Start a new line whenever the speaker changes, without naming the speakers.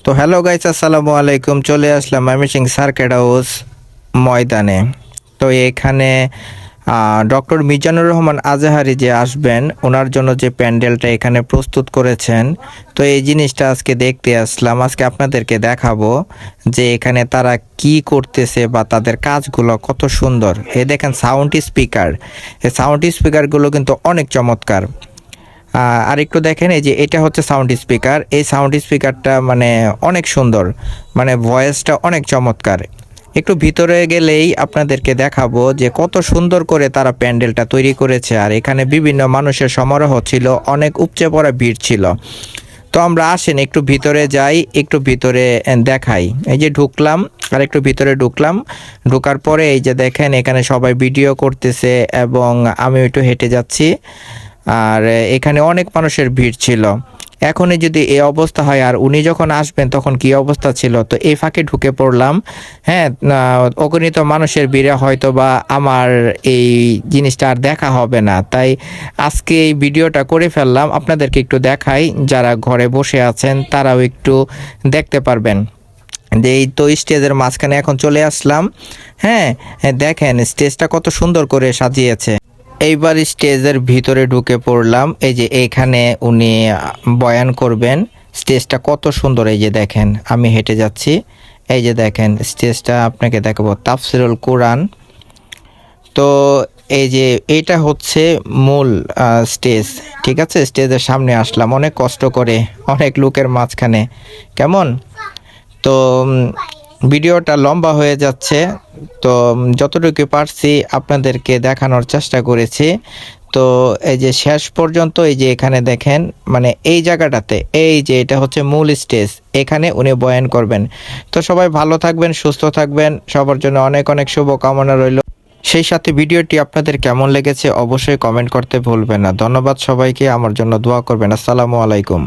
তো hello guys, আসসালামু আলাইকুম। চলে আসলাম ময়মনসিংহ সার্কিট হাউস ময়দানে। তো এখানে ডক্টর মিজানুর রহমান আজাহারি যে আসবেন, ওনার জন্য যে প্যান্ডেলটা এখানে প্রস্তুত করেছেন, তো এই জিনিসটা আজকে দেখতে আসলাম। আজকে আপনাদেরকে দেখাবো যে এখানে তারা কি করতেছে বা তাদের কাজগুলো কত সুন্দর। এই দেখেন সাউন্ড স্পিকার, এই সাউন্ড স্পিকারগুলো কিন্তু অনেক চমৎকার। আর একটু দেখেন, এই যে এটা হচ্ছে সাউন্ড স্পিকার। এই সাউন্ড স্পিকারটা মানে অনেক সুন্দর, মানে ভয়েসটা অনেক চমৎকার। একটু ভিতরে গেলেই আপনাদেরকে দেখাবো যে কত সুন্দর করে তারা প্যান্ডেলটা তৈরি করেছে। আর এখানে বিভিন্ন মানুষের সমারোহ ছিল, অনেক উপচে পড়া ভিড় ছিল। তো আমরা আসেন একটু ভিতরে যাই, একটু ভিতরে দেখাই। এই যে ঢুকলাম, আর একটু ভিতরে ঢুকলাম। ঢোকার পরে এই যে দেখেন এখানে সবাই ভিডিও করতেছে এবং আমি একটু হেঁটে যাচ্ছি। আর এখানে অনেক মানুষের ভিড় ছিল। এখনই যদি এই অবস্থা হয়, আর উনি যখন আসবেন তখন কি অবস্থা ছিল। তো এই ফাঁকে ঢুকে পড়লাম। হ্যাঁ, অগণিত মানুষের ভিড়ে হয়তো বা আমার এই জিনিসটা আর দেখা হবে না, তাই আজকে এই ভিডিওটা করে ফেললাম। আপনাদেরকে একটু দেখাই, যারা ঘরে বসে আছেন তারাও একটু দেখতে পারবেন যে এই তো স্টেজের মাঝখানে এখন চলে আসলাম। হ্যাঁ, দেখেন স্টেজটা কত সুন্দর করে সাজিয়েছে। এইবার স্টেজের ভিতরে ঢুকে পড়লাম। এই যে এখানে উনি বয়ান করবেন। স্টেজটা কত সুন্দর, এই যে দেখেন আমি হেঁটে যাচ্ছি। এই যে দেখেন স্টেজটা আপনাকে দেখাবো, তাফসিরুল কোরআন। তো এই যে এটা হচ্ছে মূল স্টেজ, ঠিক আছে। স্টেজের সামনে আসলাম অনেক কষ্ট করে, অনেক লোকের মাঝখানে। কেমন তো ভিডিওটা লম্বা হয়ে যাচ্ছে, তো যতটুকু পারছি আপনাদেরকে দেখানোর চেষ্টা করেছি। তো এই যে শেষ পর্যন্ত এই যে এখানে দেখেন, মানে এই জায়গাটাতে, এই যে এটা হচ্ছে মূল স্টেজ, এখানে উনি বয়ান করবেন। তো সবাই ভালো থাকবেন, সুস্থ থাকবেন, সবার জন্য অনেক অনেক শুভকামনা রইল। সেই সাথে ভিডিওটি আপনাদের কেমন লেগেছে অবশ্যই কমেন্ট করতে ভুলবেন না। ধন্যবাদ সবাইকে, আমার জন্য দোয়া করবেন। আসসালামু আলাইকুম।